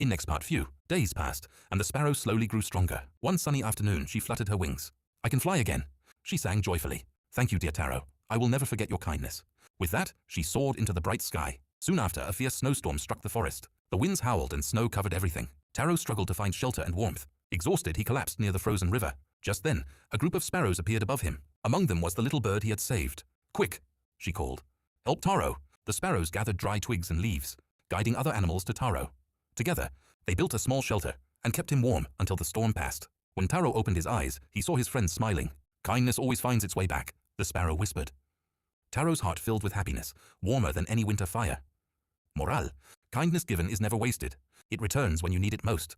In next part, few days passed, and the sparrow slowly grew stronger. One sunny afternoon, she fluttered her wings. I can fly again, she sang joyfully. Thank you, dear Taro. I will never forget your kindness. With that, she soared into the bright sky. Soon after, a fierce snowstorm struck the forest. The winds howled and snow covered everything. Taro struggled to find shelter and warmth. Exhausted, he collapsed near the frozen river. Just then, a group of sparrows appeared above him. Among them was the little bird he had saved. Quick, she called. Help Taro. The sparrows gathered dry twigs and leaves, guiding other animals to Taro. Together, they built a small shelter and kept him warm until the storm passed. When Taro opened his eyes, he saw his friends smiling. Kindness always finds its way back, the sparrow whispered. Taro's heart filled with happiness, warmer than any winter fire. Morale: kindness given is never wasted. It returns when you need it most.